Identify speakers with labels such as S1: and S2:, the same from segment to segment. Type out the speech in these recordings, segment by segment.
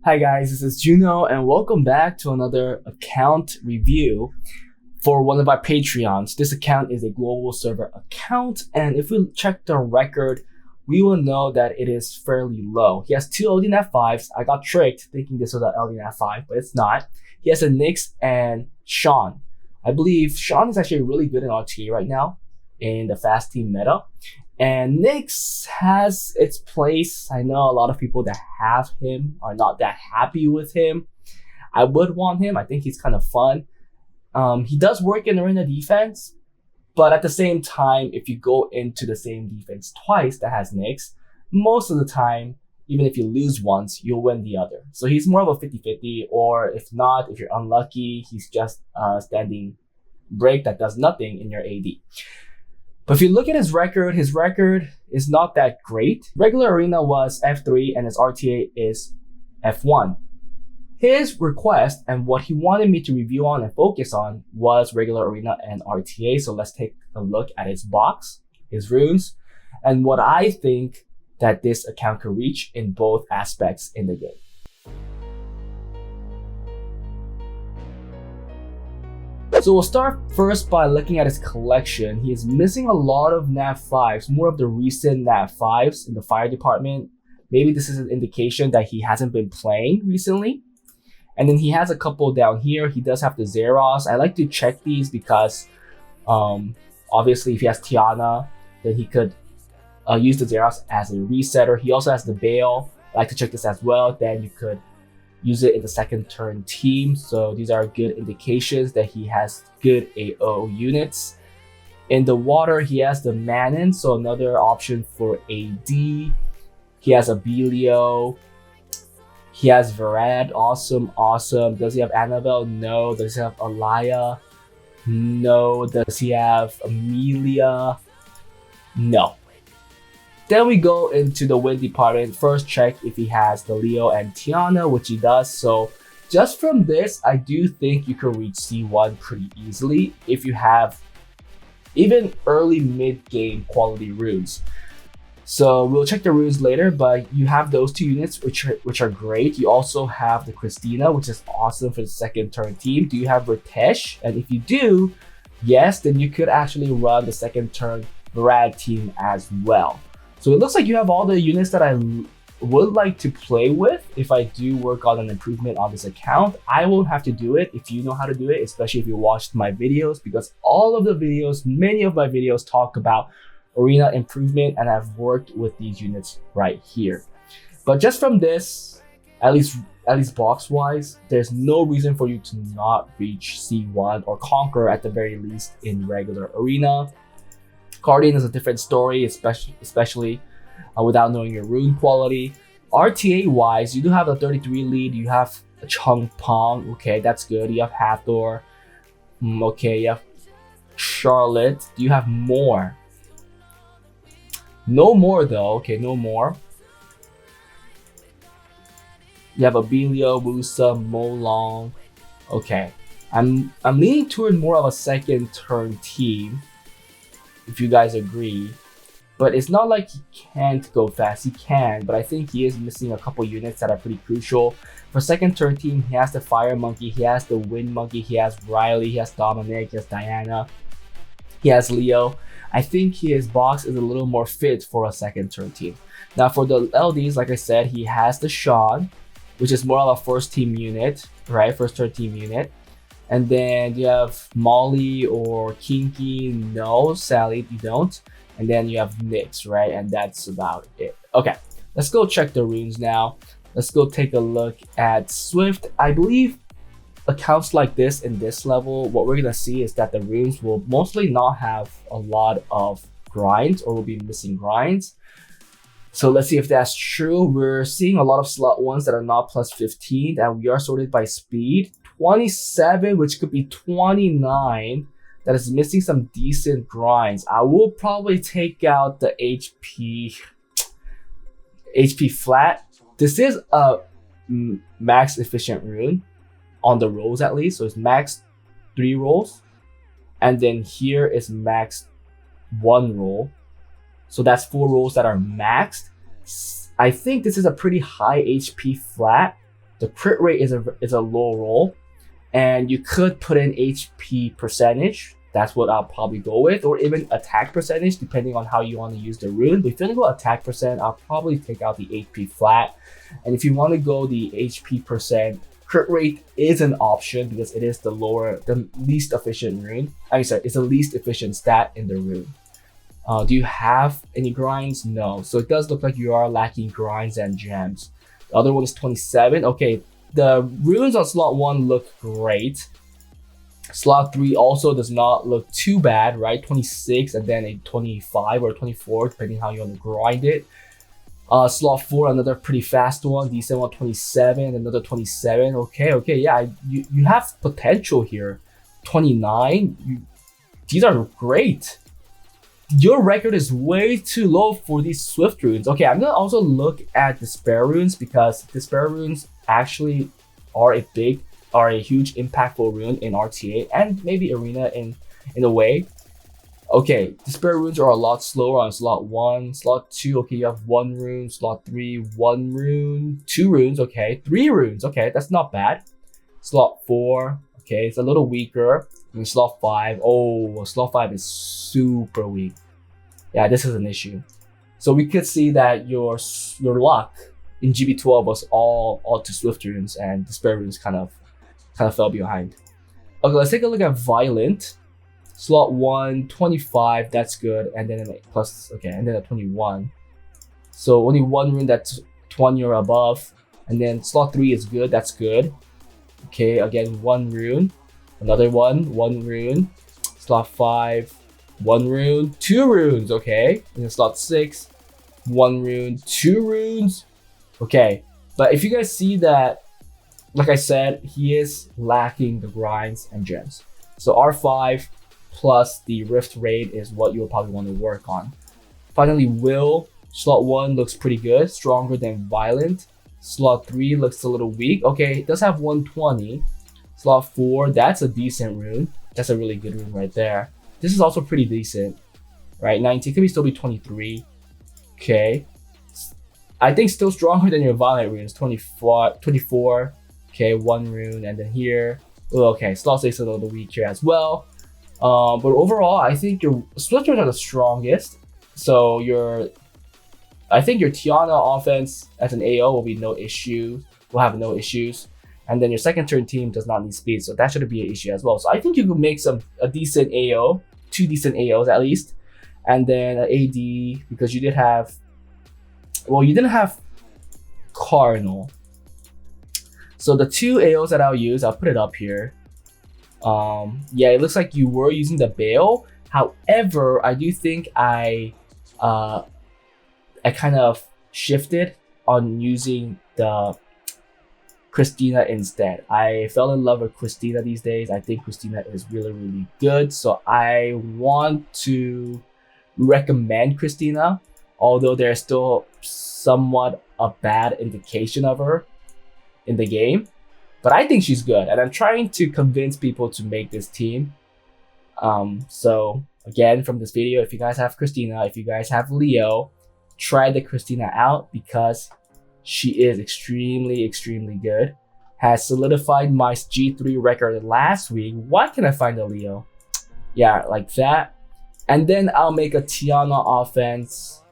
S1: Hi guys, this is Juno and welcome back to another account review for one of our Patreons. This account is a global server account, and if we check the record, we will know that it is fairly low. He has two LDNAT 5s. I got tricked thinking this was an LDNAT 5, but it's not. He has a Nyx and Sean. I believe Sean is actually really good in RTA right now in the fast team meta. And Nyx has its place. I know a lot of people that have him are not that happy with him. I would want him. I think he's kind of fun. He does work in arena defense, but at the same time, if you go into the same defense twice that has Nyx, most of the time, even if you lose once, you'll win the other. So he's more of a 50-50, or if not, if you're unlucky, he's just a standing break that does nothing in your AD. But if you look at his record is not that great. Regular arena was F3 and his RTA is F1. His request and what he wanted me to review on and focus on was regular arena and RTA. So let's take a look at his box, his runes, and what I think that this account could reach in both aspects in the game. So we'll start first by looking at his collection. He is missing a lot of Nat 5s, more of the recent Nat 5s in the fire department. Maybe this is an indication that he hasn't been playing recently. And then he has a couple down here. He does have the Zeros. I like to check these because obviously if he has Tiana, then he could use the Zeros as a resetter. He also has the Bale. I like to check this as well. Then you could use it in the second turn team. So these are good indications that he has good AO units. In the water, he has the Manon, so another option for AD. He has Abelio. He has Varad, awesome. Does he have Annabelle? No. Does he have Alaya? No. Does he have Amelia? No. Then we go into the win department. First check if he has the Leo and Tiana, which he does. So just from this, I do think you can reach C1 pretty easily if you have even early mid-game quality runes. So we'll check the runes later, but you have those two units which are great. You also have the Christina, which is awesome for the second turn team. Do you have Ritesh? And if you do, yes, then you could actually run the second turn Brad team as well. So it looks like you have all the units that I would like to play with if I do work on an improvement on this account. I won't have to do it if you know how to do it, especially if you watched my videos, because all of the videos, many of my videos talk about arena improvement, and I've worked with these units right here. But just from this, at least box wise, there's no reason for you to not reach C1 or conquer at the very least in regular arena. Guardian is a different story, especially without knowing your rune quality. RTA wise, you do have a 33 lead. You have a Chung Pong. Okay, that's good. You have Hathor. Okay, you have Charlotte. Do you have more? No more though. Okay, no more. You have Abelio, Wusa, Molong. Okay, I'm leaning toward more of a second turn team, if you guys agree. But it's not like he can't go fast. He can, but I think he is missing a couple units that are pretty crucial. For second turn team, he has the Fire Monkey, he has the Wind Monkey, he has Riley, he has Dominic, he has Diana, he has Leo. I think his box is a little more fit for a second turn team. Now for the LDs, like I said, he has the Sean, which is more of a first team unit, right? First turn team unit. And then you have Molly or Kinky. No, Sally, you don't. And then you have Nyx, right? And that's about it. Okay, let's go check the runes now. Let's go take a look at Swift. I believe accounts like this in this level, what we're gonna see is that the runes will mostly not have a lot of grinds, or will be missing grinds. So let's see if that's true. We're seeing a lot of slot ones that are not plus 15, and we are sorted by speed. 27, which could be 29, that is missing some decent grinds. I will probably take out the HP flat. This is a max efficient rune on the rolls at least. So it's max 3 rolls. And then here is max 1 roll. So that's 4 rolls that are maxed. I think this is a pretty high HP flat. The crit rate is a low roll, and you could put in HP percentage. That's what I'll probably go with, or even attack percentage, depending on how you want to use the rune. But if you want to go attack percent, I'll probably take out the HP flat. And if you want to go the HP percent, crit rate is an option because it is the least efficient rune. It's the least efficient stat in the rune. Do you have any grinds? No. So it does look like you are lacking grinds and gems. The other one is 27. Okay, the runes on slot 1 look great. Slot 3 also does not look too bad, right? 26 and then a 25 or 24, depending how you want to grind it. Slot 4, another pretty fast one, decent one, 27, another 27. Okay, yeah, you have potential here. 29, these are great. Your record is way too low for these Swift runes. Okay, I'm gonna also look at Despair runes because Despair runes actually are a huge impactful rune in RTA and maybe Arena in a way. Okay, Despair runes are a lot slower on slot 1. Slot 2, okay, you have 1 rune. Slot 3, 1 rune. 2 runes, okay. 3 runes, okay, that's not bad. Slot 4, okay, it's a little weaker. And slot 5, oh, slot 5 is super weak. Yeah, this is an issue. So we could see that your luck in GB12 was all to Swift runes, and Despair runes kind of fell behind. Okay, let's take a look at Violent. Slot 1, 25, that's good, and then and then a 21. So only 1 rune that's 20 or above, and then slot 3 is good, that's good. Okay, again 1 rune, another 1 rune. Slot 5, 1 rune, 2 runes, okay. And then slot 6, 1 rune, 2 runes. Okay, but if you guys see that, like I said, he is lacking the grinds and gems. So R5 plus the Rift Raid is what you'll probably want to work on. Finally, Will. Slot 1 looks pretty good, stronger than Violent. Slot 3 looks a little weak. Okay, it does have 120. Slot 4, that's a decent rune. That's a really good rune right there. This is also pretty decent, right? 19, could still be 23. Okay. I think still stronger than your Violent runes. 24. Okay, 1 rune, and then here. Oh, okay, slot 6 is a little weak here as well. But overall, I think your Swift runes are the strongest. So I think your Tiana offense as an AO will be no issue. Will have no issues. And then your second turn team does not need speed, so that shouldn't be an issue as well. So I think you could make a decent AO, 2 decent AOs at least, and then an AD because you did have. Well, you didn't have Cardinal. So the 2 AOs that I'll use, I'll put it up here. Yeah, it looks like you were using the Bale. However, I do think I kind of shifted on using the Christina instead. I fell in love with Christina these days. I think Christina is really, really good. So I want to recommend Christina, although there's still somewhat a bad indication of her in the game. But I think she's good, and I'm trying to convince people to make this team. So again, from this video, if you guys have Christina, if you guys have Leo, try the Christina out because she is extremely, extremely good. Has solidified my G3 record last week. Why can I find a Leo? Yeah, like that. And then I'll make a Tiana offense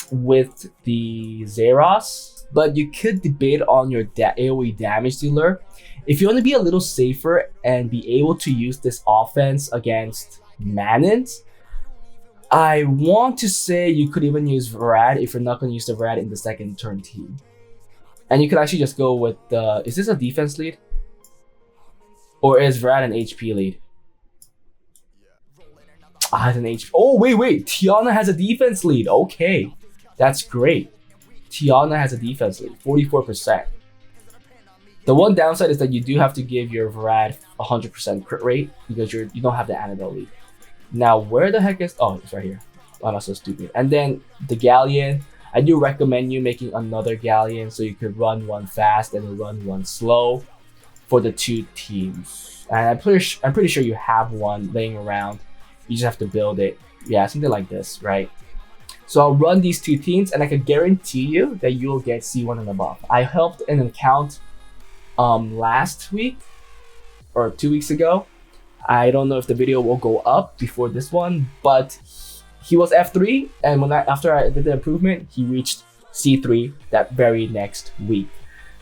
S1: with the Zeros. But you could debate on your AoE damage dealer. If you want to be a little safer and be able to use this offense against Manons, I want to say you could even use Varad if you're not going to use the Varad in the second turn team. And you could actually just go with the... Is this a defense lead? Or is Varad an HP lead? It's an HP... Oh, wait. Tiana has a defense lead. Okay. That's great. Tiana has a defense lead, 44%. The one downside is that you do have to give your Varad 100% crit rate because you don't have the Annabelle lead. Now, where the heck is... Oh, it's right here. Why am I so stupid? And then the Galleon. I do recommend you making another Galleon so you could run one fast and run one slow for the 2 teams. And I'm pretty sure you have one laying around. You just have to build it. Yeah, something like this, right? So I'll run these 2 teams and I can guarantee you that you'll get C1 and above. I helped an account last week or 2 weeks ago. I don't know if the video will go up before this one, but he was F3, and after I did the improvement, he reached C3 that very next week.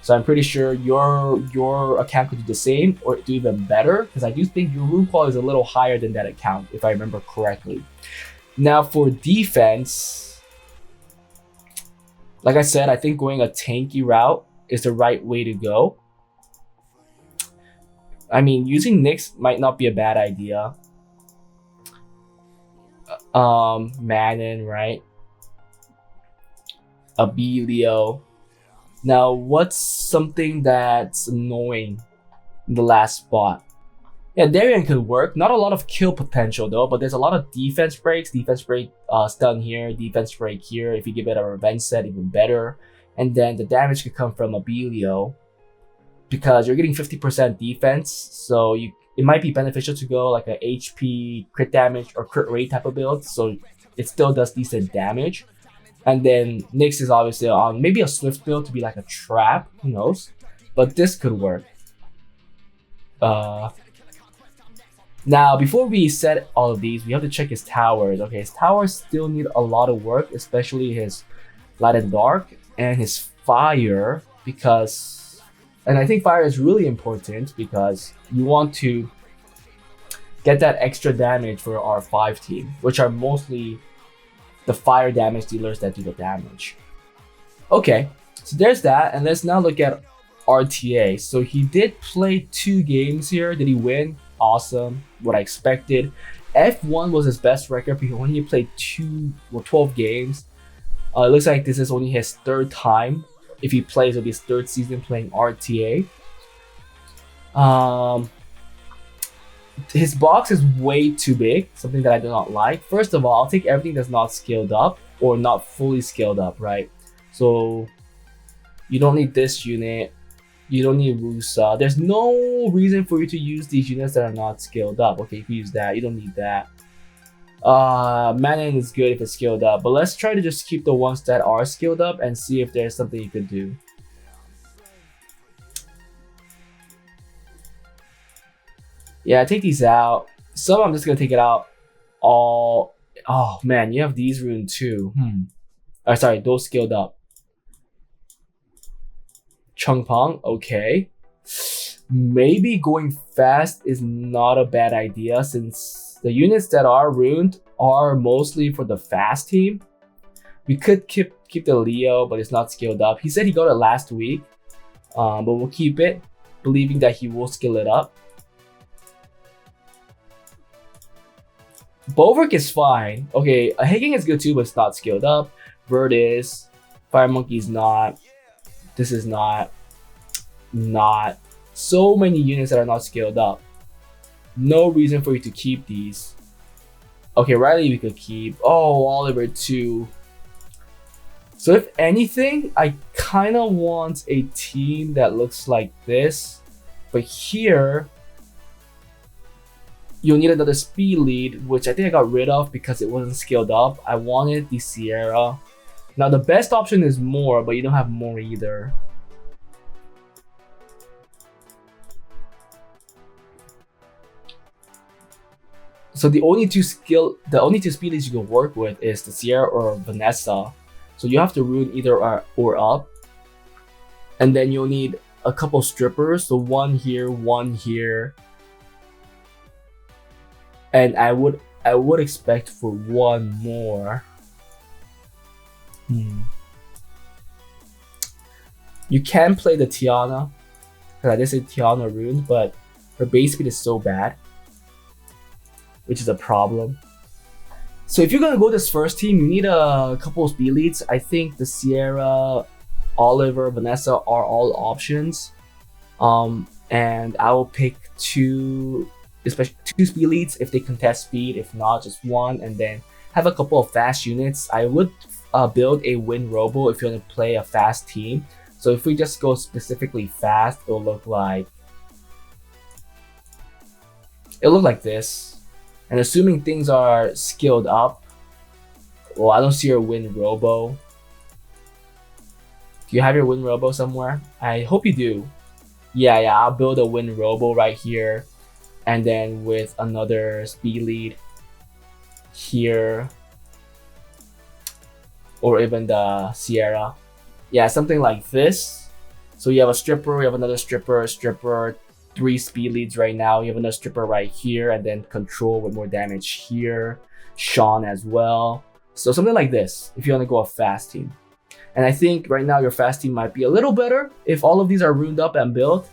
S1: So I'm pretty sure your account could do the same or do even better, because I do think your rune quality is a little higher than that account, if I remember correctly. Now for defense, like I said, I think going a tanky route is the right way to go. I mean, using Nyx might not be a bad idea. Manon, right? Abelio. Now, what's something that's annoying in the last spot? Yeah, Darien could work. Not a lot of kill potential though, but there's a lot of defense breaks. Defense break stun here, defense break here. If you give it a revenge set, even better. And then the damage could come from Abelio, because you're getting 50% defense, so it might be beneficial to go like a HP crit damage or crit rate type of build, so it still does decent damage. And then Nyx is obviously on maybe a Swift build to be like a trap, who knows? But this could work. Now, before we set all of these, we have to check his towers. Okay, his towers still need a lot of work, especially his light and dark and his fire, because, and I think fire is really important because you want to get that extra damage for our 5 team, which are mostly the fire damage dealers that do the damage. Okay, so there's that, and let's now look at RTA. So he did play 2 games here. Did he win? Awesome, what I expected. F1 was his best record because he only played 12 games. It looks like this is only his 3rd time. If he plays, it'll be his 3rd season playing RTA. His box is way too big, something that I do not like. First of all, I'll take everything that's not scaled up or not fully scaled up, right? So you don't need this unit. You don't need Rusa. There's no reason for you to use these units that are not scaled up. Okay, if you use that, you don't need that. Manon is good if it's scaled up, but let's try to just keep the ones that are scaled up and see if there's something you could do. Yeah, take these out. Some I'm just gonna take it out all. Oh man, you have these runes too. Sorry, those scaled up. Chungpong, okay. Maybe going fast is not a bad idea, since the units that are ruined are mostly for the fast team. We could keep the Leo, but it's not scaled up. He said he got it last week, but we'll keep it, believing that he will scale it up. Bulwark is fine. Okay, Higging is good too, but it's not scaled up. Bird is. Fire Monkey is not. This is not. So many units that are not scaled up. No reason for you to keep these. Okay, Riley we could keep. Oh, Oliver too. So if anything, I kind of want a team that looks like this. But here, you'll need another speed lead, which I think I got rid of because it wasn't scaled up. I wanted the Sierra. Now the best option is more, but you don't have more either. So the only two speed leads you can work with is the Sierra or Vanessa. So you have to rune either or up. And then you'll need a couple strippers. So one here. And I would expect for one more. You can play the Tiana, because I did say Tiana rune, but her base speed is so bad, which is a problem. So if you're gonna go this first team, you need a couple of speed leads. I think the Sierra, Oliver, Vanessa are all options. And I will pick 2 speed leads if they contest speed. If not, just 1, and then have a couple of fast units. I would build a Wind Robo if you want to play a fast team. So if we just go specifically fast, it'll look like this. And assuming things are skilled up, well, I don't see your Wind Robo. Do you have your Wind Robo somewhere? I hope you do. Yeah, I'll build a Wind Robo right here, and then with another speed lead here, or even the Sierra. Yeah, something like this. So you have a stripper, you have another stripper, 3 speed leads right now. You have another stripper right here, and then control with more damage here. Sean as well. So something like this if you want to go a fast team. And I think right now your fast team might be a little better if all of these are runed up and built,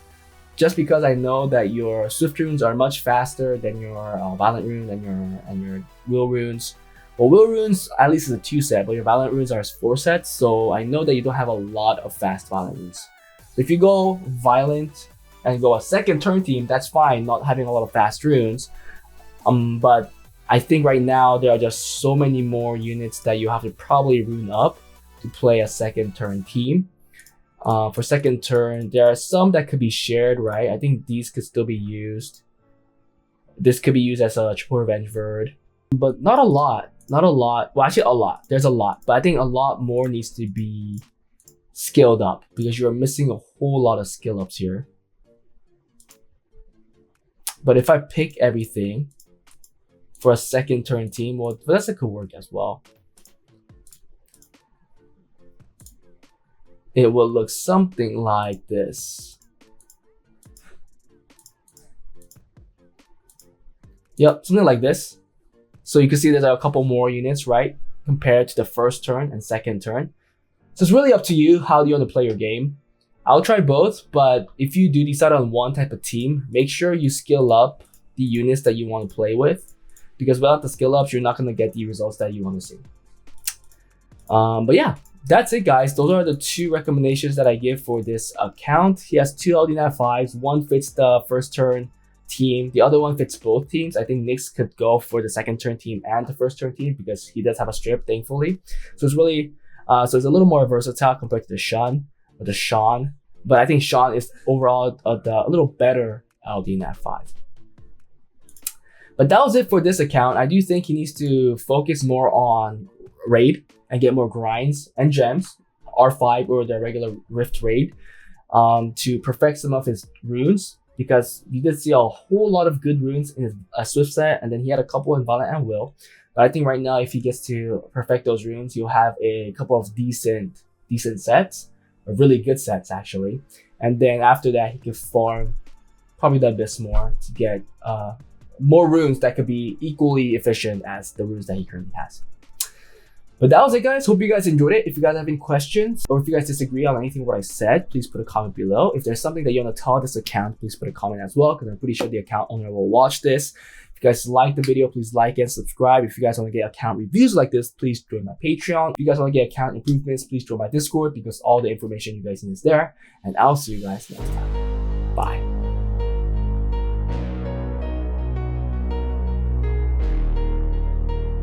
S1: just because I know that your Swift runes are much faster than your Violent rune and your Will runes. Well, Will runes at least is a 2 set, but your Violent runes are 4 sets, so I know that you don't have a lot of fast Violent runes. So if you go Violent and go a second turn team, that's fine, not having a lot of fast runes. But I think right now there are just so many more units that you have to probably rune up to play a second turn team. For second turn, there are some that could be shared, right? I think these could still be used. This could be used as a triple revenge verd, but not a lot. Well, actually a lot. There's a lot, but I think a lot more needs to be scaled up because you're missing a whole lot of skill ups here. But if I pick everything for a second turn team, well, Vanessa could work as well. It will look something like this. Yep, something like this. So you can see there's a couple more units, right? Compared to the first turn and second turn. So it's really up to you how you want to play your game. I'll try both, but if you do decide on one type of team, make sure you skill up the units that you want to play with, because without the skill ups, you're not going to get the results that you want to see. But yeah, that's it, guys. Those are the 2 recommendations that I give for this account. He has 2 LD 5s. One fits the first turn team. The other one fits both teams. I think Nyx could go for the second turn team and the first turn team because he does have a strip, thankfully. So it's really, so it's a little more versatile compared to the Sean. But I think Sean is overall a little better LD Nat 5. But that was it for this account. I do think he needs to focus more on raid and get more grinds and gems, R5 or the regular Rift raid, to perfect some of his runes, because you did see a whole lot of good runes in his Swift set, and then he had a couple in Violent and Will. But I think right now, if he gets to perfect those runes, you'll have a couple of decent sets, or really good sets actually. And then after that, he can farm probably the Abyss more to get more runes that could be equally efficient as the runes that he currently has. But that was it, guys. Hope you guys enjoyed it. If you guys have any questions or if you guys disagree on anything what I said, please put a comment below. If there's something that you want to tell this account, please put a comment as well, because I'm pretty sure the account owner will watch this. If you guys like the video, please like and subscribe. If you guys want to get account reviews like this, please join my Patreon. If you guys want to get account improvements, please join my Discord, because all the information you guys need is there. And I'll see you guys next time. Bye.